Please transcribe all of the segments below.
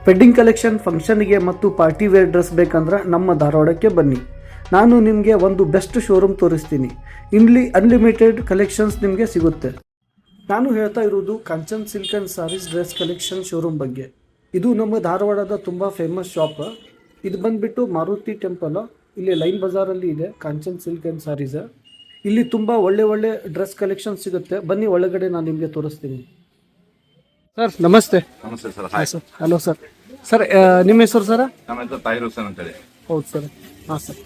Wedding collection ಫಂಕ್ಷನ್ಗೆ ಮತ್ತು party wear dress ಬೇಕಂದ್ರೆ ನಮ್ಮ ಧಾರವಾಡಕ್ಕೆ ಬನ್ನಿ. ನಾನು ನಿಮಗೆ ಒಂದು ಬೆಸ್ಟ್ ಶೋರೂಮ್ ತೋರಿಸ್ತೀನಿ. ಇಲ್ಲಿ ಅನ್ಲಿಮಿಟೆಡ್ ಕಲೆಕ್ಷನ್ಸ್ ನಿಮಗೆ ಸಿಗುತ್ತೆ. ನಾನು ಹೇಳ್ತಾ ಇರೋದು Kanchan silk and sarees dress collection showroom ಬಗ್ಗೆ. ಇದು ನಮ್ಮ ಧಾರವಾಡದ ತುಂಬ ಫೇಮಸ್ ಶಾಪ್. ಇದು ಬಂದುಬಿಟ್ಟು ಮಾರುತಿ ಟೆಂಪಲ್, ಇಲ್ಲಿ ಲೈನ್ ಬಜಾರಲ್ಲಿ ಇದೆ ಕಾಂಚನ್ ಸಿಲ್ಕ್ ಆ್ಯಂಡ್ ಸಾರೀಸ್. ಇಲ್ಲಿ ತುಂಬ ಒಳ್ಳೆ ಡ್ರೆಸ್ ಕಲೆಕ್ಷನ್ ಸಿಗುತ್ತೆ. ಬನ್ನಿ ಒಳಗಡೆ ನಾನು ನಿಮಗೆ ತೋರಿಸ್ತೀನಿ. ಸರ್ ನಮಸ್ತೆ. ನಮಸ್ತೆ sir. Hi sir. Hello sir. Sir ನಿಮ್ಮ ಹೆಸರು ಸರ್? ನಮ್ಮ ಹೆಸರು ತಾಹಿರ್ ಹುಸೇನ್ ಅಂತೇಳಿ. ಹೌದು ಸರ್. ಹಾಂ ಸರ್.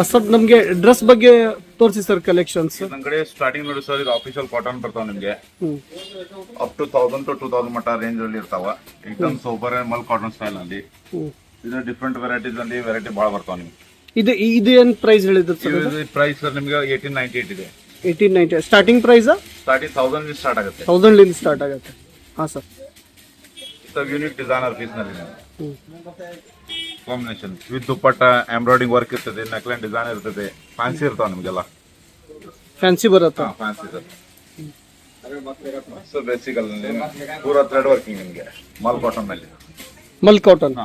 ಸರ್ ನಮಗೆ ಡ್ರೆಸ್ ಬಗ್ಗೆ ತೋರಿಸಿ ಸರ್ ಕಲೆಕ್ಷನ್ಸ್. ನಮ್ಮ ಕಡೆ ಸ್ಟಾರ್ಟಿಂಗ್ ನೋಡಿ ಸರ್, ಇದು ಆಫೀಷಿಯಲ್ ಕಾಟನ್ ಬರ್ತಾವ ನಿಮಗೆ. ಅಪ್ ಟು 1000 to 2000 ಮಟ್ಟ ರೇಂಜ್ ಅಲ್ಲಿ ಇರ್ತಾವ. ಏಕದಮ್ ಸೂಪರ್ ಮಲ್ ಕಾಟನ್ ಸ್ಟೈಲ್ ಅಲ್ಲಿ. ಇದು ಡಿಫ್ರೆಂಟ್ ವೆರೈಟೀಸ್ ಅಲ್ಲಿ ವೆರೈಟಿ ಭಾಳ ಬರ್ತಾವ ನಿಮ್ಗೆ. ಇದು ಏನು ಪ್ರೈಸ್ ಹೇಳಿದ್ರು ಸರ್? ಪ್ರೈಸ್ ಸರ್ ನಿಮಗೆ 1898 ಇದೆ. 1890 ಸ್ಟಾರ್ಟಿಂಗ್ ಪ್ರೈಸ್? ಸ್ಟಾರ್ಟಿಂಗ್ 1000 ಸ್ಟಾರ್ಟ್ ಆಗುತ್ತೆ. 1000 ಸ್ಟಾರ್ಟ್ ಆಗುತ್ತೆ. ಹಾಂ ಸರ್. ಯೂನಿಕ್ ಡಿಸೈನರ್ ಪೀಸ್ ನಲ್ಲಿ combination with dupatta embroidering work ಇರ್ತದೆ, ನೆಕ್ಲೈನ್ ಡಿಸೈನ್ ಇರ್ತದೆ, ಫ್ಯಾನ್ಸಿ ಇರ್ತಾವ ನಿಮಗೆಲ್ಲ. ಫ್ಯಾನ್ಸಿ ಬರುತ್ತಾ? Fancy sir. ಸೊ ಬೇಸಿಕ್ ಅಲ್ಲಿ ಪೂರಾ ಥ್ರೆಡ್ ವರ್ಕಿಂಗ್ ನಿಮಗೆ ಮಲ್ ಕಾಟನ್ ನಲ್ಲಿ. ಮಲ್ ಕಾಟನ್.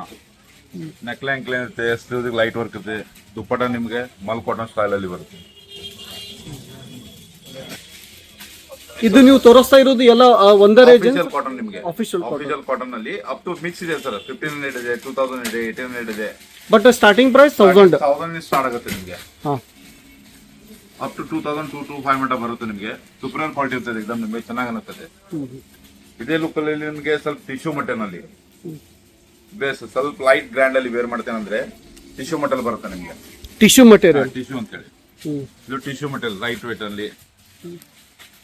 ನೆಕ್ಲೈನ್ ಕ್ಲೈನ್ ಇರುತ್ತೆ, ಸ್ಲೀವ್ಸ್ ಲೈಟ್ ವರ್ಕ್ ಇರುತ್ತೆ, ದುಪ್ಪಟ್ಟ ನಿಮಗೆ ಮಲ್ ಕಾಟನ್ ಸ್ಟೈಲ್ ಅಲ್ಲಿ ಬರುತ್ತೆ. ಇದು ನೀವು ತೋರಿಸ್ತಾ ಇರೋದು ಎಲ್ಲ ಒಂದೇ ರೇಂಜ್? ಕಾಟನ್ ನಿಮಗೆ ಆಫೀಷಿಯಲ್ ಕಾಟನ್ ನಲ್ಲಿ ಅಪ್ ಟು ಮಿಕ್ಸ್ ಇದೆ ಸರ್. 1500 ಇದೆ, 2000 ಇದೆ, 1800 ಇದೆ. ಬಟ್ ಸ್ಟಾರ್ಟಿಂಗ್ ಪ್ರೈಸ್ 1000 ಸ್ಟಾರ್ಟ್ ಆಗುತ್ತೆ ನಿಮಗೆ. ಹಾಂ. ಅಪ್ ಟು 2000 to 2500 ಮಟ್ಟ ಬರುತ್ತೆ ನಿಮಗೆ. ಸೂಪರ್ ಕ್ವಾಲಿಟಿ ಇರ್ತದೆ, ಎಕ್ದಮ್ ನಿಮಗೆ ಚೆನ್ನಾಗಿ ಅನಿಸ್ತದೆ. ಇದೇ ಲುಕ್ ಅಲ್ಲಿ ನಿಮಗೆ ಸ್ವಲ್ಪ ಟಿಶ್ಯೂ ಮಟನ್ ಅಲ್ಲಿ ಬೇಸ್ ಸ್ವಲ್ಪ ಲೈಟ್ ಗ್ರ್ಯಾಂಡ್ ಅಲ್ಲಿ ವೇರ್ ಮಾಡ್ತೇನೆ ಅಂದ್ರೆ ಟಿಶ್ಯೂ ಮಟಲ್ ಬರುತ್ತೆ ನಿಮಗೆ. Tissue material. ಟಿಶ್ಯೂ ಅಂತ ಹೇಳಿ ಇದು ಟಿಶ್ಯೂ ಮಟೀರಿಯಲ್ ಲೈಟ್ ವೇಟ್ ಅಲ್ಲಿ.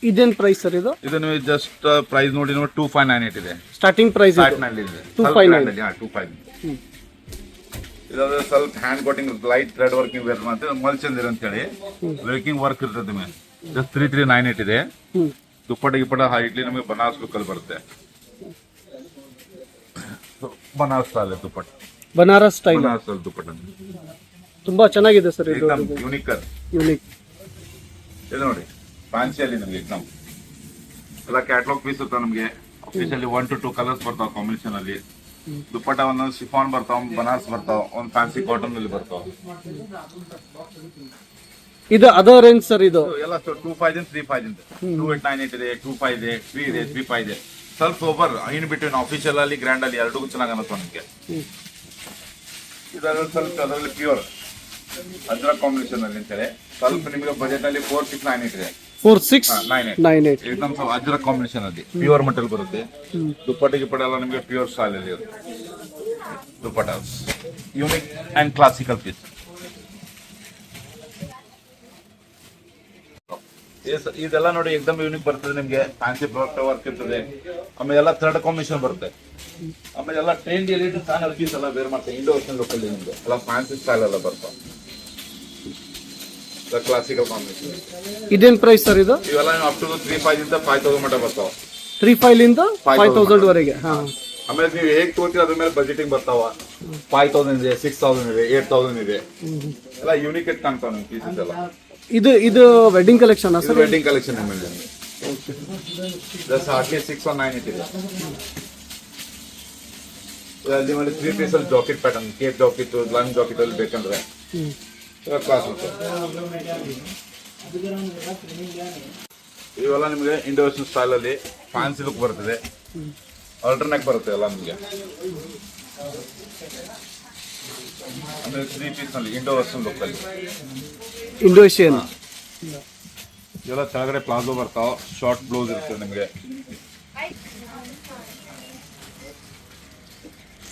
ಇದೇನ್ ಪ್ರೈಸ್ ಸರ್ ಇದು? ಇದು ನೀವು ಜಸ್ಟ್ ಪ್ರೈಸ್ ನೋಡಿ 2598 ಇದೆ ಸ್ಟಾರ್ಟಿಂಗ್ ಪ್ರೈಸ್. 25. ಇದಾದ್ರೆ ಸ್ವಲ್ಪ hand coating light thread working wear ಮಾಡ್ತೀವಿ, ಮಲ್ಚಂದಿರ್ ಅಂತ ಹೇಳಿ ವರ್ಕಿಂಗ್ ವರ್ಕ್ ಇರ್ತದೆ ಮೇಲೆ. ಜಸ್ಟ್ 3398 ಇದೆ. ದುಪ್ಪಟ್ಟ ಗಿಪ್ಪಟ ಹೈಟ್ಲಿ ನಮಗೆ ಬನಾರಸ್ ಲುಕ್ ಅಲ್ಲಿ ಬರುತ್ತೆ. ಬನಾರಸ್ ಸ್ಟೈಲ್ ದುಪ್ಪಟ್ಟ. ಬನಾರಸ್ ಸ್ಟೈಲ್ ದುಪ್ಪಟ್ಟ ತುಂಬಾ ಚೆನ್ನಾಗಿದೆ ಸರ್. ಇದು ಯೂನಿಕ್ ಇದು ನೋಡಿ ಫ್ಯಾನ್ಸಿಯಲ್ಲಿ ನಮಗೆ ಎಕ್ಸಾಮ್ ಎಲ್ಲ ಕ್ಯಾಟ್ಲಾಗ್ ಪೀಸ್ ಇರ್ತಾವ ನಮಗೆ. ಆಫೀಸಲ್ಲಿ 1 to 2 ಕಲರ್ಸ್ ಬರ್ತಾವ ಕಾಂಬಿನೇಷನ್ ಅಲ್ಲಿ. ದುಪ್ಪಟ್ಟ ಒಂದೊಂದು ಶಿಫಾನ್ ಬರ್ತಾವ, ಬನಾರಸ್ ಬರ್ತಾವ, ಒಂದು ಫ್ಯಾನ್ಸಿ ಕಾಟನ್ ಅಲ್ಲಿ ಬರ್ತಾವ. ಇದು ಅದರ್ ರೇಂಜ್ ಸರ್. ಇದು ಎಲ್ಲ 25 ಇಂದ 35 ಇಂದ 2898 ಇದೆ, 25 ಇದೆ, 3 ಇದೆ, 35 ಇದೆ. ಸ್ವಲ್ಪ ಓವರ್ ಇನ್ ಬಿಟ್ವೀನ್ ಆಫೀಷಿಯಲ್ ಅಲ್ಲಿ ಗ್ರ್ಯಾಂಡ್ ಅಲ್ಲಿ ಎರಡೂ ಚೆನ್ನಾಗಿ ಅನ್ನಿಸ್ತಾವ ನಿಮಗೆ. ಇದರಲ್ಲಿ ಸ್ವಲ್ಪ ಅದರಲ್ಲಿ ಪ್ಯೂರ್ ಅಜ್ರಕ್ ಕಾಂಬಿನೇಷನ್ ಅಲ್ಲಿ ಅಂತೇಳಿ ಸ್ವಲ್ಪ ನಿಮಗೆ ಬಜೆಟ್ ಅಲ್ಲಿ 4698 ಇದೆ. 4698 ಏಕದಮ್ ಅಜ್ರಕ್ ಕಾಂಬಿನೇಷನ್ ಅಲ್ಲಿ ಪ್ಯೂರ್ ಮಟಲ್ ಬರುತ್ತೆ. ದುಪ್ಪಟ್ಟ ಗಿಪ್ಪಟ ಎಲ್ಲ ನಿಮಗೆ ಪ್ಯೂರ್ ಸ್ಟೈಲ್ ಅಲ್ಲಿ ಇರುತ್ತೆ. ದುಪ್ಪಟ್ಟ ಯೂನಿಕ್ ಅಂಡ್ ಕ್ಲಾಸಿಕಲ್ ಪೀಸ್. ಇದೆಲ್ಲ ನೋಡಿ ಎಕ್ದಮ್ ಯೂನಿಕ್ ಬರ್ತದೆ ನಿಮಗೆ. ಫ್ಯಾನ್ಸಿ ವರ್ಕ್ ಇರ್ತದೆ, ಆಮೇಲೆ ಎಲ್ಲ ಥರ್ಡ್ ಕಾಂಬಿನೇಷನ್ ಬರುತ್ತೆ. ಆಮೇಲೆ ಎಲ್ಲ ಟ್ರೆಂಡ್ ಎಲಿಟ್ ಚಾನಲ್ ಪೀಸ್ ಎಲ್ಲ ಬೇರೆ ಮಾಡ್ತಾರೆ. ಇಂಡೋ ವೆಸ್ಟರ್ನ್ ಲುಕ್ ಅಲ್ಲಿ ನಿಮಗೆ ಎಲ್ಲ ಫ್ಯಾನ್ಸಿ ಸ್ಟೈಲ್ ಎಲ್ಲ ಬರ್ತಾವೆ. Classical combination. ಇದೇನ್ ಪ್ರೈಸ್ ಸರ್ ಇದು? ಇವೆಲ್ಲ ಅಪ್ ಟು 35 ಇಂದ 5000 ಮಟ್ಟ ಬರ್ತಾವ. 35 ಇಂದ 5000 ವರೆಗೆ. ಆಮೇಲೆ ನೀವು ಹೇಗ್ ತೋರ್ತೀರ ಅದ್ರ ಮೇಲೆ ಬಜೆಟಿಂಗ್ ಬರ್ತಾವ. 5000 ಇದೆ, 6000 ಇದೆ, 8000 ಇದೆ. ಎಲ್ಲ ಯೂನಿಕ್ ಆಗಿ ಕಾಣ್ತಾವ ನಿಮ್ಗೆ ಪೀಸಸ್ ಎಲ್ಲ. ಇದು wedding collection sir? Wedding collection ನಿಮ್ಮಲ್ಲಿ ಜಸ್ಟ್ ಹಾರ್ಡ್ಲಿ 6198 ಇದೆ. ಅಲ್ಲಿ ಮಾಡಿ 3 ಪೀಸ್ ಅಲ್ಲಿ jacket pattern, Cape jacket, lung jacket ಅಲ್ಲಿ ಬೇಕಂದ್ರೆ ಕ್ಲಾಸ್ ಇವೆಲ್ಲ ನಿಮಗೆ ಇಂಡೋ ವೆಸ್ಟರ್ನ್ ಸ್ಟೈಲ್ ಅಲ್ಲಿ ಫ್ಯಾನ್ಸಿ ಲುಕ್ ಬರ್ತದೆ. ಆಲ್ಟರ್ನೇಟ್ ಬರುತ್ತೆ ಎಲ್ಲ ನಿಮಗೆ. ಅಂದ್ರೆ 3 ಪೀಸ್ ನಲ್ಲಿ ಇಂಡೋ ವೆಸ್ಟರ್ನ್ ಲುಕ್ ಅಲ್ಲಿ ಇಂಡೋನೇಷಿಯನ್. ಇವೆಲ್ಲ ಕೆಳಗಡೆ ಪ್ಲಾಜೋ ಬರ್ತಾವ, ಶಾರ್ಟ್ ಬ್ಲೌಸ್ ಇರುತ್ತೆ ನಿಮಗೆ.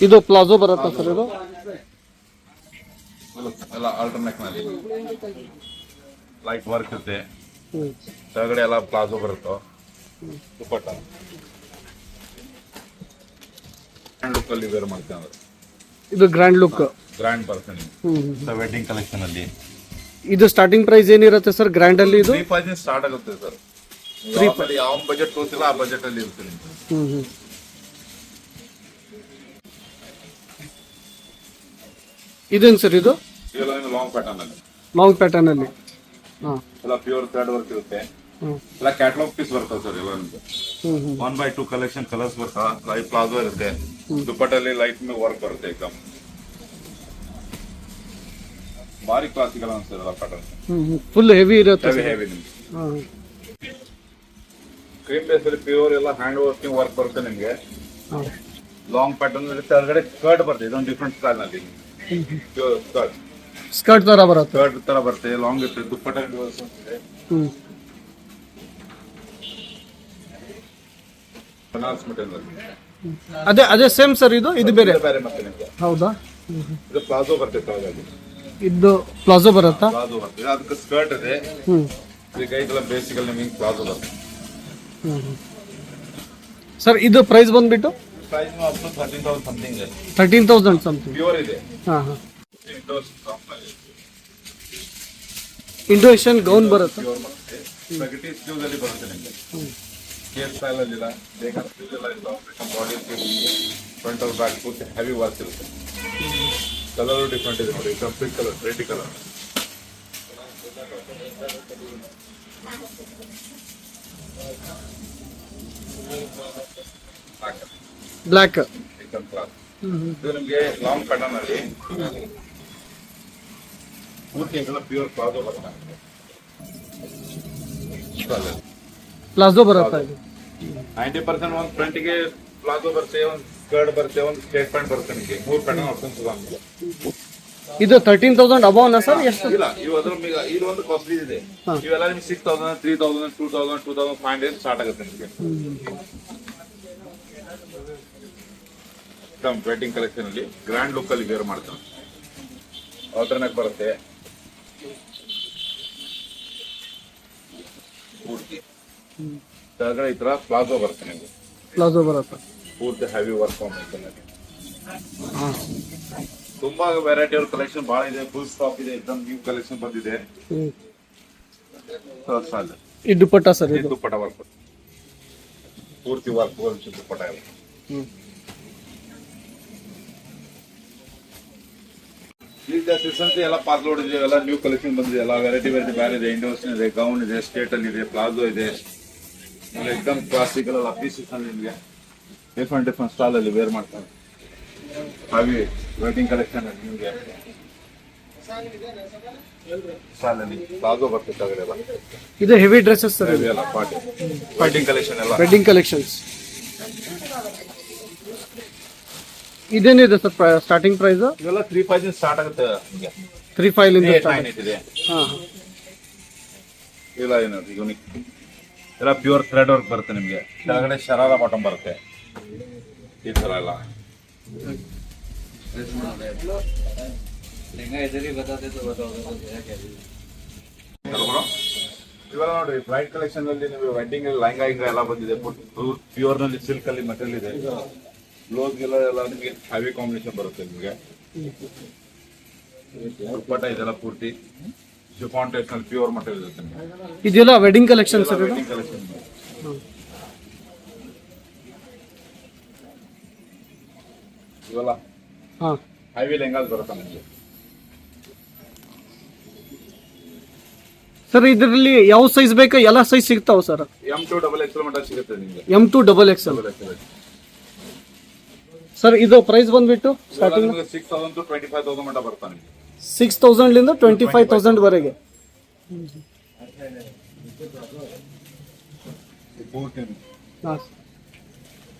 ಇದು ಪ್ಲಾಜೋ ಬರುತ್ತಾ ಸರ್? ಇದು ಎಲ್ಲ ಆಲ್ಟರ್ನೇಟ್ ನಲ್ಲಿ ಲೈಟ್ ವರ್ಕ್ ಇರುತ್ತೆ. ಕೆಳಗಡೆ ಎಲ್ಲ ಪ್ಲಾಜೋ ಬರುತ್ತೋ. ದುಪ್ಪಟ್ಟ ಗ್ರ್ಯಾಂಡ್ ಲುಕ್ ಅಲ್ಲಿ ವೇರ್ ಮಾಡ್ತೇವೆ. ಇದು ಗ್ರ್ಯಾಂಡ್ ಲುಕ್ ಗ್ರ್ಯಾಂಡ್ ಬರುತ್ತೆ ನಿಮ್ಗೆ ವೆಡ್ಡಿಂಗ್ ಕಲೆಕ್ಷನ್ ಅಲ್ಲಿ. ಇದು ಸ್ಟಾರ್ಟಿಂಗ್ ಪ್ರೈಸ್ ಏನಿರುತ್ತೆ ಸರ್ ಗ್ರ್ಯಾಂಡ್ ಅಲ್ಲಿ? ಇದು 35 ಸ್ಟಾರ್ಟ್ ಆಗುತ್ತೆ ಸರ್. ಯಾವ ಬಜೆಟ್ ತೋರಿಸಿಲ್ಲ ಆ ಬಜೆಟ್ ಅಲ್ಲಿ ಇರುತ್ತೆ ನಿಮ್ಗೆ. ಇದೇನು ಸರ್ ಇದು? ಇವೆಲ್ಲ ಲಾಂಗ್ ಪ್ಯಾಟರ್ನ್ ಅಲ್ಲಿ. ಲಾಂಗ್ ಪ್ಯಾಟರ್ನ್ ಅಲ್ಲಿ. ಎಲ್ಲ ಪ್ಯೂರ್ ಥ್ರೆಡ್ ವರ್ಕ್ ಇರುತ್ತೆ. ಎಲ್ಲ ಕ್ಯಾಟ್ಲಾಗ್ ಪೀಸ್ ಬರ್ತದೆ ಸರ್ ಎಲ್ಲ ನಿಮ್ಗೆ 1x2 ಕಲೆಕ್ಷನ್ ಕಲರ್ಸ್ ಬರ್ತಾ ಲೈಟ್ ಪ್ಲಾಜೋ ಇರುತ್ತೆ ದುಪ್ಪಟ್ಟಲ್ಲಿ ಲೈಟ್ ಮೇಲೆ ವರ್ಕ್ ಬರುತ್ತೆ ಎಕ್ದಮ್ ಭಾರಿ ಕ್ಲಾಸಿಕಲ್ ಅನ್ಸ್ತದೆ ಎಲ್ಲ ಪ್ಯಾಟರ್ನ್ ಫುಲ್ ಹೆವಿ ಇರುತ್ತೆ. ಹೆವಿ ನಿಮ್ಗೆ ಕ್ರೀಮ್ ಬೇಸ್ ಅಲ್ಲಿ ಪ್ಯೂರ್ ಎಲ್ಲ ಹ್ಯಾಂಡ್ ವರ್ಕಿಂಗ್ ವರ್ಕ್ ಬರುತ್ತೆ ನಿಮ್ಗೆ ಲಾಂಗ್ ಪ್ಯಾಟರ್ನ್ ಇರುತ್ತೆ ಹೊರಗಡೆ ಸ್ಕರ್ಟ್ ಬರುತ್ತೆ ಇದೊಂದು ಡಿಫ್ರೆಂಟ್ ಸ್ಟೈಲ್ ನಲ್ಲಿ ಪ್ಯೂರ್ ಸ್ಕರ್ಟ್ ತರ ಬರುತ್ತೆ. ಸ್ಕರ್ಟ್ ತರ ಬರುತ್ತೆ ಲಾಂಗ್ ಇರುತ್ತೆ ದುಪ್ಪಟ್ಟ ಇದೆ ಬನಾರಸ್ ಮೆಟೀರಿಯಲ್ ಅದೇ ಅದೇ ಸೇಮ್ ಸರ್, ಇದು ಬೇರೆ ಬೇರೆ ಮತ್ತೆ ನಿಮ್ಗೆ ಹೌದಾ? ಇದು ಪ್ಲಾಜೋ ಬರ್ತೈತೆ ಹಾಗಾಗಿ ಇದು ಪ್ಲಾಜೋ ಬರುತ್ತಾ? ಪ್ಲಾಜೋ ಬರ್ತದೆ ಅದಕ್ಕೆ ಸ್ಕರ್ಟ್ ಇದೆ ಈಗ ಇದೆಲ್ಲ ಬೇಸಿಕಲ್ ನಿಮಗೆ ಪ್ಲಾಜೋ ಬರುತ್ತೆ ಸರ್. ಇದು ಪ್ರೈಸ್ ಬಂದ್ಬಿಟ್ಟು ಪ್ರೈಸ್ ಅಪ್ ಟು 13,000 ಸಮಥಿಂಗ್ ಇದೆ 13,000 ಸಮಥಿಂಗ್. ಪ್ಯೂರ್ ಇದೆ ಇಂಡೋನೇಷಿಯನ್ ಗೌನ್ ಬರುತ್ತೆ. ಪ್ಯೂರ್ ಬರುತ್ತೆ ಸ್ಪೆಗಟಿ ಸ್ಲೀವ್ಸ್ ಅಲ್ಲಿ ಬರುತ್ತೆ ನಿಮಗೆ ಕೇರ್ ಸ್ಟೈಲ್ ಅಲ್ಲಿ ಇಲ್ಲ ಬೇಕಾದ ಸ್ಲೀವ್ಸ್ ಎಲ್ಲ ಇಲ್ಲ ಬಾಡಿ ಫ್ರಂಟ್ ಆರ್ ಬ್ಯಾಕ್ ಪೂರ್ತಿ ಹೆವಿ ವರ್ಕ್ ಇರುತ್ತೆ ಕಲರ್ ಡಿಫ್ರೆಂಟ್ ಇದೆ ನೋಡಿ pink colour red colour black ಇದು ನಿಮಗೆ ಲಾಂಗ್ ಪ್ಯಾಟರ್ನ್ ಅಲ್ಲಿ ಪೂರ್ತಿ ಎಲ್ಲ ಪ್ಯೂರ್ ಪ್ಲಾಜೋ ಬರುತ್ತೆ ಪ್ಲಾಜೋ ಬರುತ್ತೆ. 90% ಒಂದು ಫ್ರಂಟ್ಗೆ ಪ್ಲಾಜೋ ಬರುತ್ತೆ ಒಂದು ಸ್ಕರ್ಟ್ ಬರುತ್ತೆ ಒಂದು ಸ್ಟ್ರೇಟ್ ಪ್ಯಾಂಟ್ ಬರುತ್ತೆ ನಿಮಗೆ 3 ಪ್ಯಾಟರ್ನ್ ಆಪ್ಷನ್ಸ್ ಇದೆ. ಇದು 13,000 ಅಬೌವ್ನಾ ಸರ್? ಎಷ್ಟು ಇಲ್ಲ ಇವು ಅದ್ರ ಇದು ಒಂದು ಕಾಸ್ಟ್ಲಿ ಇದೆ ಇವೆಲ್ಲ ನಿಮ್ಗೆ 6,000 3,000 2,000 2,500 ಸ್ಟಾರ್ಟ್ ಆಗುತ್ತೆ ನಿಮಗೆ ವೆಡ್ಡಿಂಗ್ ಕಲೆಕ್ಷನ್ ಅಲ್ಲಿ ಗ್ರ್ಯಾಂಡ್ ಲುಕ್ ಅಲ್ಲಿ ವೇರ್ ಮಾಡ್ತಾನೆ ಆಲ್ಟರ್ನೇಟ್ ಬರುತ್ತೆ ಪೂರ್ತಿ ಕೆಳಗಡೆ ಈ ತರ ಪ್ಲಾಜೋ ಬರುತ್ತೆ ನಿಮಗೆ ಪ್ಲಾಜೋ ಬರುತ್ತೆ ಪೂರ್ತಿ ಹೆವಿ ವರ್ಕ್ ಕಾಂಬಿನೇಷನ್ ಅಲ್ಲಿ ತುಂಬಾ ವೆರೈಟಿ ಅವ್ರ ಕಲೆಕ್ಷನ್ ಬಹಳ ಇದೆ ಫುಲ್ ಸ್ಟಾಕ್ ಇದೆ ಎಕ್ದಮ್ ನ್ಯೂ ಕಲೆಕ್ಷನ್ ಬಂದಿದೆ ಈ ದುಪ್ಪಟ್ಟ ಸರ್, ಇದು ದುಪ್ಪಟ್ಟ ವರ್ಕ್ ಪೂರ್ತಿ ವರ್ಕ್ ದುಪ್ಪಟ್ಟ ಇದೆ ಈಗ ಸೀಸನ್ಸ್ ಎಲ್ಲ ಪಾರ್ಲೋಡ್ ಇದೆ ಎಲ್ಲ ನ್ಯೂ ಕಲೆಕ್ಷನ್ ಬಂದಿದೆ ಎಲ್ಲ ವೆರೈಟಿ ಬೇರೆ ಇದೆ ಇಂಡೋನೇಷಿಯನ್ ಇದೆ ಗೌನ್ ಇದೆ ಸ್ಟೇಟ್ ಅಲ್ಲಿ ಇದೆ ಪ್ಲಾಜೋ ಇದೆ ಎಕ್ದಮ್ ಕ್ಲಾಸಿಕಲ್ ಅಲ್ಲ ಪೀಸಸ್ ನಿಮಗೆ ಡಿಫ್ರೆಂಟ್ ಸ್ಟೈಲ್ ಅಲ್ಲಿ ವೇರ್ ಮಾಡ್ತಾರೆ ಹಾಗೆ ವೆಡ್ಡಿಂಗ್ ಕಲೆಕ್ಷನ್ ನಿಮಗೆ ಸ್ಟೈಲಲ್ಲಿ ಪ್ಲಾಜೋ ಬರ್ತೈತೆ ಅವೆಲ್ಲ ಇದು ಹೆವಿ ಡ್ರೆಸ್ಸಸ್ ಸರ್, ಎಲ್ಲ ಪಾರ್ಟಿ ವೆಡ್ಡಿಂಗ್ ಕಲೆಕ್ಷನ್ ಎಲ್ಲ ವೆಡ್ಡಿಂಗ್ ಕಲೆಕ್ಷನ್ಸ್. ಇದೇನಿದೆ ಸರ್ ಸ್ಟಾರ್ಟಿಂಗ್ ಪ್ರೈಸ್? ಇವೆಲ್ಲ 3,500 ಸ್ಟಾರ್ಟ್ ಆಗುತ್ತೆ ನಿಮಗೆ 3,500 ಇಂದ ಸ್ಟಾರ್ಟ್. 8,900 ಇದೆ ಇಲ್ಲ ಏನದು ಯೂನಿಕ್ ಎಲ್ಲ ಪ್ಯೂರ್ ಥ್ರೆಡ್ ವರ್ಕ್ ಬರುತ್ತೆ ನಿಮಗೆ ಕೆಳಗಡೆ ಶರಾರ ಬಾಟಮ್ ಬರುತ್ತೆ ಈ ತರ ಎಲ್ಲ ಇವೆಲ್ಲ ನೋಡಿ ಬ್ರೈಟ್ ಕಲೆಕ್ಷನ್ ಅಲ್ಲಿ ನೀವು ವೆಡ್ಡಿಂಗ್ ಅಲ್ಲಿ ಲೈಂಗಾ ಹಿಂಗ ಎಲ್ಲ ಬಂದಿದೆ ಪ್ಯೂರ್ ನಲ್ಲಿ ಸಿಲ್ಕ್ ಅಲ್ಲಿ ಮೆಟೀರಿಯಲ್ ಇದೆ ಬ್ಲೌಸ್ ಎಲ್ಲ ನಿಮಗೆ ಹೆವಿ ಕಾಂಬಿನೇಷನ್ ಬರುತ್ತೆ ನಿಮಗೆ ದುಪ್ಪಟ್ಟ ಇದೆಲ್ಲ ಪೂರ್ತಿ ಶಿಫಾನ್ ಟೈಪ್ ನಲ್ಲಿ ಪ್ಯೂರ್ ಮೆಟೀರಿಯಲ್ ಇರುತ್ತೆ ನಿಮಗೆ ಇದೆಲ್ಲ wedding collection sir. Wedding collection ಇವೆಲ್ಲ ಹೆವಿ ಲೆಹಂಗಾಸ್ ಬರುತ್ತೆ ನಿಮಗೆ ಸರ್. ಇದರಲ್ಲಿ ಯಾವ ಸೈಜ್ ಬೇಕಾ ಎಲ್ಲ ಸೈಜ್ ಸಿಗ್ತಾವ ಸರ್? M2 XXL ಮಟ್ಟ ಸಿಗುತ್ತೆ ನಿಮಗೆ M2 XXL ಸರ್. ಇದು ಪ್ರೈಸ್ ಬಂದ್ಬಿಟ್ಟು ಸ್ಟಾರ್ಟಿಂಗ್ 6,000 to 25,000 ಮಟ್ಟ ಬರ್ತಾನೆ 6,000 ಲಿಂದ 25,000 ವರೆಗೆ.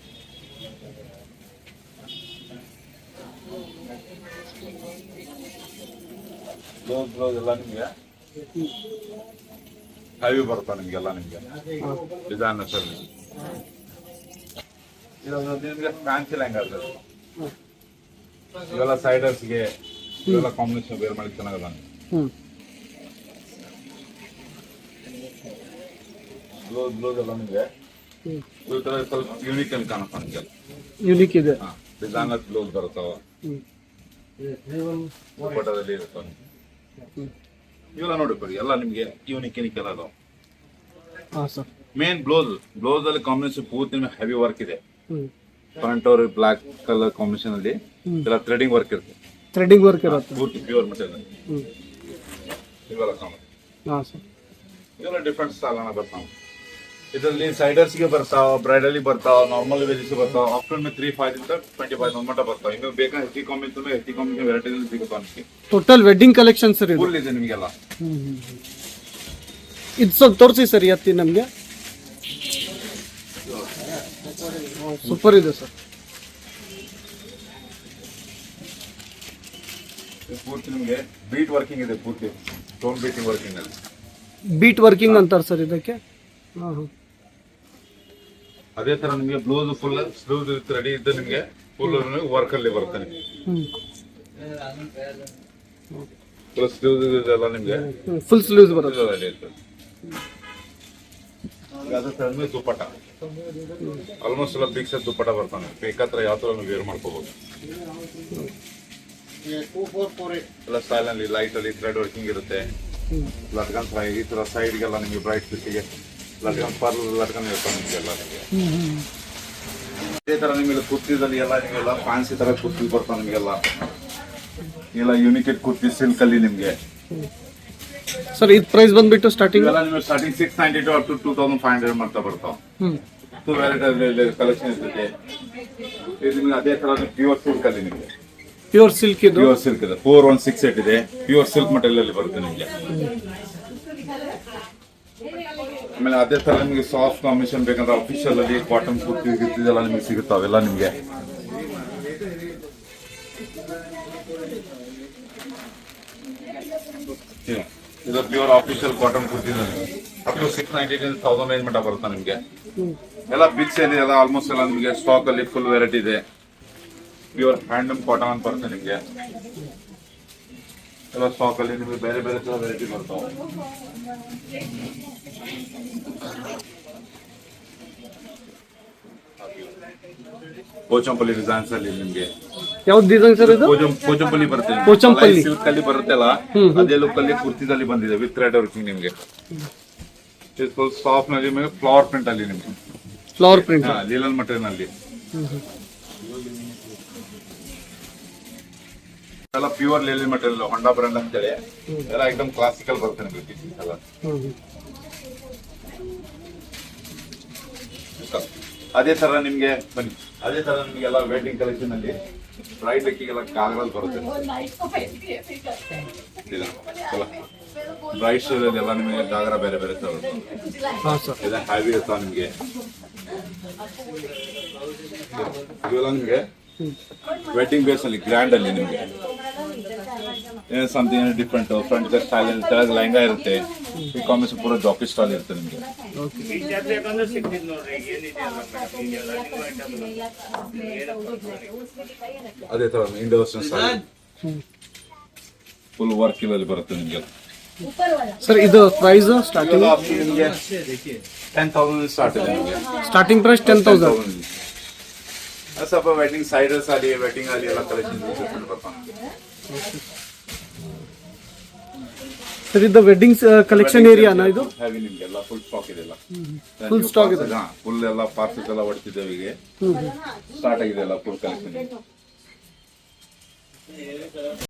ಬ್ಲೌಸ್ ಎಲ್ಲ ನಿಮಗೆ ಹೆವಿ ಬರ್ತಾ ನಿಮಗೆಲ್ಲ ನಿಮಗೆ ಡಿಸೈನ್ ಸರ್ ನಿಮಗೆ ಫ್ಯಾನ್ಸಿ ಲೆಹಂಗಾ ಇವೆಲ್ಲ ಸೈಡರ್ಸ್ಗೆ ಇವೆಲ್ಲ ಕಾಂಬಿನೇಷನ್ ಬೇರೆ ಮಾಡಿ ಚೆನ್ನಾಗಲ್ಲ ಬ್ಲೌಸ್ ಎಲ್ಲ ನಿಮಗೆ ಈ ತರ ಸ್ವಲ್ಪ ಯೂನಿಕ್ ಅಂತ ಕಾಣುತ್ತೆ ನಿಮಗೆ ಯೂನಿಕ್ ಇದೆ ಡಿಸೈನರ್ ಬ್ಲೌಸ್ ಬರ್ತಾವ ಫೋಟೋದಲ್ಲಿ ಇರ್ತಾವ ಇವೆಲ್ಲ ನೋಡಿ ಬಿಡಿ ಎಲ್ಲ ನಿಮಗೆ ಯೂನಿಕ್ ಎಲ್ಲ ಅದಾವ ಮೇನ್ ಬ್ಲೌಸ್ ಅಲ್ಲಿ ಕಾಂಬಿನೇಷನ್ ಪೂರ್ತಿ ಹೆವಿ ವರ್ಕ್ ಇದೆ ಫ್ರಂಟ್ ಅವ್ರ ಬ್ಲಾಕ್ ಕಲರ್ ಕಾಂಬಿನೇಷನ್ ಅಲ್ಲಿ ಎಲ್ಲ ಥ್ರೆಡಿಂಗ್ ವರ್ಕ್ ಇರುತ್ತೆ ಪೂರ್ತಿ ಪ್ಯೂರ್ ಮೆಟೀರಿಯಲ್ ಇವೆಲ್ಲ ಇದೆಲ್ಲ ಡಿಫ್ರೆಂಟ್ ಸ್ಟೈಲ್ ಅನ್ನ ಬರ್ತಾವ. ಇದರಲ್ಲಿ ಸೈಡರ್ಸ್ ಗೆ ಬರ್ತಾವ, ಬ್ರೈಡಲಿ ಬರ್ತಾವ, ನಾರ್ಮಲ್ ವೇರಿಯಸ್ ಬರ್ತಾವ. ಆಫ್ಟರ್ 3-5 ಇಂದ 25 ಮಟ್ಟ ಬರ್ತಾವ. ಇನ್ನು ಬೇಕಾ ಹೆಚ್ಚಿ ಕಮ್ಮಿ ಇತ್ತು ಹೆಚ್ಚಿ ಕಮ್ಮಿ ವೆರೈಟಿ ಸಿಗುತ್ತೆ ನಮಗೆ. ಟೋಟಲ್ ವೆಡ್ಡಿಂಗ್ ಕಲೆಕ್ಷನ್ ಸರ್ ಇದು. ಫುಲ್ ಇದೆ ನಿಮಗೆಲ್ಲ. ಇದು ಸ್ವಲ್ಪ ತೋರಿಸಿ ಸರ್ ಎತ್ತಿ ನಮಗೆ. ಸೂಪರ್ ಇದೆ ಸರ್. ಪೂರ್ತಿ ನಿಮಗೆ ಬೀಟ್ ವರ್ಕಿಂಗ್ ಇದೆ, ಪೂರ್ತಿ ಸ್ಟೋನ್ ಬೀಟಿಂಗ್ ವರ್ಕಿಂಗ್ ಅಲ್ಲಿ. ಬೀಟ್ ವರ್ಕಿಂಗ್ ಅಂತಾರೆ ಸರ್ ಇದಕ್ಕೆ. ಅದೇ ತರ ನಿಮಗೆ ಬ್ಲೌಸ್ ಫುಲ್ ಸ್ಲೀವ್ ರೆಡಿ ಇದ್ದು ನಿಮಗೆ ಫುಲ್ ವರ್ಕ್ ಅಲ್ಲಿ ಬರುತ್ತೆ ನಿಮಗೆ. ಫುಲ್ ಸ್ಲೀವ್ ಇದೆಲ್ಲ ನಿಮಗೆ ಫುಲ್ ಸ್ಲೀವ್ಸ್ ಬರುತ್ತೆ. ರೆಡಿ ಇರ್ತದೆ. ಅದೇ ತರ ನಿಮಗೆ ದುಪ್ಪಟ್ಟ ಆಲ್ಮೋಸ್ಟ್ ಎಲ್ಲ ಬಿಗ್ ಸೈಜ್ ದುಪ್ಪಟ್ಟ ಬರ್ತಾನೆ. ಬೇಕಾದ್ರೆ ಯಾವ ತರ ವೇರ್ ಮಾಡ್ಕೋಬಹುದು. ಎಲ್ಲ ಸ್ಟೈಲ್ ಅಲ್ಲಿ ಲೈಟ್ ಅಲ್ಲಿ ಥ್ರೆಡ್ ವರ್ಕಿಂಗ್ ಇರುತ್ತೆ. ಲಟ್ಕನ್ ಈ ತರ ಸೈಡ್ ಗೆಲ್ಲ ನಿಮಗೆ ಬ್ರೈಟ್ ಫಿಟ್ಟಿಗೆ ಲಟ್ಕನ್ ಪರ್ಲ್ ಲಟ್ಕನ್ ಇರ್ತಾವೆ ನಿಮಗೆಲ್ಲ. ನಿಮಗೆ ಇದೇ ತರ ನಿಮಗೆ ಕುರ್ತಿದಲ್ಲಿ ಎಲ್ಲ ನಿಮಗೆಲ್ಲ ಫ್ಯಾನ್ಸಿ ತರ ಕುರ್ತಿ ಬರ್ತಾವೆ ನಿಮಗೆಲ್ಲ. ಎಲ್ಲ ಯುನಿಕೆಡ್ ಕುರ್ತಿ ಸಿಲ್ಕ್ ಅಲ್ಲಿ ನಿಮಗೆ. ಸರ್ ಇದು ಪ್ರೈಸ್ ಬಂದ್ಬಿಟ್ಟು ಸ್ಟಾರ್ಟಿಂಗ್ ಎಲ್ಲ ನಿಮಗೆ ಸ್ಟಾರ್ಟಿಂಗ್ 692 ಅಪ್ ಟು 2500 ಮಾಡ್ತಾ ಬರ್ತಾವ. ಟೂ ವೆರೈಟಿ ಕಲೆಕ್ಷನ್ ಇರ್ತದೆ. ಇದು ನಿಮಗೆ ಅದೇ ತರ ಪ್ಯೂರ್ ಸಿಲ್ಕ್ ಅಲ್ಲಿ ನಿಮಗೆ. ಪ್ಯೂರ್ ಸಿಲ್ಕ್ ಇದು. ಪ್ಯೂರ್ ಸಿಲ್ಕ್ ಇದೆ. 4168 ಇದೆ. ಪ್ಯೂರ್ ಸಿಲ್ಕ್ ಮಟೀರಿಯಲ್ ಅಲ್ಲಿ ಬರುತ್ತೆ ನಿಮಗೆ. ಆಮೇಲೆ ಅದೇ ತರ ನಿಮಗೆ ಸಾಫ್ಟ್ ಕಾಂಬಿನೇಷನ್ ಬೇಕಂದ್ರೆ ಅಫಿಷಿಯಲ್ ಅಲ್ಲಿ ಕಾಟನ್ ಕುರ್ತಿ ಗಿರ್ತಿದೆಲ್ಲ ನಿಮಗೆ ಸಿಗುತ್ತಾವೆಲ್ಲ ನಿಮಗೆ. ಇದು pure official cotton kurti up to 690 1000 range ಮಟ್ಟ ಬರುತ್ತೆ ನಿಮಗೆ. ಎಲ್ಲ ಬಿಗ್ ಸೇಲ್ ಎಲ್ಲ ಆಲ್ಮೋಸ್ಟ್ ಎಲ್ಲ ನಿಮಗೆ ಸ್ಟಾಕ್ ಅಲ್ಲಿ ಫುಲ್ ವೆರೈಟಿ ಇದೆ. ಪ್ಯೂರ್ ಹ್ಯಾಂಡ್ಲೂಮ್ ಕಾಟನ್ ಅಂತ ಬರುತ್ತೆ ನಿಮಗೆ. ಎಲ್ಲ ಸ್ಟಾಕ್ ಅಲ್ಲಿ ನಿಮಗೆ ಬೇರೆ ಬೇರೆ ತರ ವೆರೈಟಿ ಬರ್ತಾವೆ. ಪೋಚಂಪಲ್ಲಿ ಡಿಸೈನ್ಸ್ ಅಲ್ಲಿ ನಿಮಗೆ ಯಾವ್ದು ಡಿಸೈನ್ ಸರ್ ಇದು? ಪೋಚಂಪಲ್ಲಿ ಬರುತ್ತೆ. ಪೋಚಂಪಲ್ಲಿ ಸಿಲ್ಕ್ ಅಲ್ಲಿ ಬರುತ್ತಲ್ಲ ಅದೇ ಲುಕ್ ಅಲ್ಲಿ ಕುರ್ತಿದಲ್ಲಿ ಬಂದಿದೆ ವಿತ್ ಥ್ರೆಡ್ ವರ್ಕಿಂಗ್ ನಿಮಗೆ. ಫುಲ್ ಸಾಫ್ಟ್ ನಲ್ಲಿ ನಿಮಗೆ ಫ್ಲವರ್ ಪ್ರಿಂಟ್ ಅಲ್ಲಿ ನಿಮಗೆ. ಫ್ಲವರ್ ಪ್ರಿಂಟ್ ಲೀಲನ್ ಮಟೀರಿಯಲ್ ನಲ್ಲಿ ಎಲ್ಲ ಪ್ಯೂರ್ ಲೇಲಿ ಮಟೀರಿಯಲ್ ಹೊಂಡಾ ಬ್ರ್ಯಾಂಡ್ ಅಂತೇಳಿ ಎಲ್ಲ ಐಟಮ್ ಕ್ಲಾಸಿಕಲ್ ಬರುತ್ತೆ ನಿಮಗೆ. ಎಲ್ಲ ಅದೇ ತರ ನಿಮ್ಗೆ ಬನ್ನಿ. ಅದೇ ತರ ನಿಮ್ಗೆ ಎಲ್ಲ ವೆಡ್ಡಿಂಗ್ ಕಲೆಕ್ಷನ್ ಅಲ್ಲಿ ಬ್ರೈಡ್ ಲೆಕ್ಕಿಗೆಲ್ಲ ಕಾಗಲ್ ಬರುತ್ತೆ. ಬ್ರೈಡ್ ಶೋ ಎಲ್ಲ ನಿಮಗೆ ಜಾಗರ ಬೇರೆ ಬೇರೆ ತರ ಹ್ಯಾವಿ ಇರ್ತಾವ ನಿಮ್ಗೆ. ಇವೆಲ್ಲ ನಿಮ್ಗೆ ವೆಡ್ಡಿಂಗ್ ಬೇಸ್ ಅಲ್ಲಿ ಗ್ರ್ಯಾಂಡ್ ಅಲ್ಲಿ ನಿಮ್ಗೆ ಸಮಥಿಂಗ್ ಡಿಫ್ರೆಂಟ್ ಫ್ರಂಟ್ ಸ್ಟೈಲ್ ಕೆಳಗೆ ಲೈಂಗಾ ಇರುತ್ತೆ. ಈ ಕಾಂಬಿನೇಷನ್ ಪೂರ ಜಾಕಿ ಸ್ಟೈಲ್ ಇರುತ್ತೆ ನಿಮ್ಗೆ. ಅದೇ ತರ Indo western style full work ಇಲ್ಲಿ ಬರುತ್ತೆ ನಿಮ್ಗೆ. ಸರ್ ಇದು ಪ್ರೈಸ್ ಸ್ಟಾರ್ಟಿಂಗ್ ನಿಮಗೆ 10,000 ಸ್ಟಾರ್ಟ್ ಇದೆ ನಿಮಗೆ. Starting price 10,000. ಸ್ವಲ್ಪ ವೆಡ್ಡಿಂಗ್ ಸೈಡರ್ಸ್ ಅಲ್ಲಿ ವೆಡ್ಡಿಂಗ್ ಅಲ್ಲಿ ಎಲ್ಲ ಕಲೆಕ್ಷನ್ ಬರ್ತಾನೆ. ಸರ್ ಇದು ವೆಡ್ಡಿಂಗ್ ಕಲೆಕ್ಷನ್ ಏರಿಯಾನಾ ಇದು? ಹೆವಿ ನಿಮ್ಗೆ ಎಲ್ಲ ಫುಲ್ ಸ್ಟಾಕ್ ಇದೆ. ಎಲ್ಲ ಫುಲ್ ಸ್ಟಾಕ್ ಇದೆ. ಫುಲ್ ಎಲ್ಲ ಪಾರ್ಸಲ್ಸ್ ಎಲ್ಲ ಹೊಡ್ತಿದ್ದೇವೆ. ಈಗ ಸ್ಟಾರ್ಟ್ ಆಗಿದೆ ಎಲ್ಲ ಫುಲ್ ಕಲೆಕ್ಷನ್.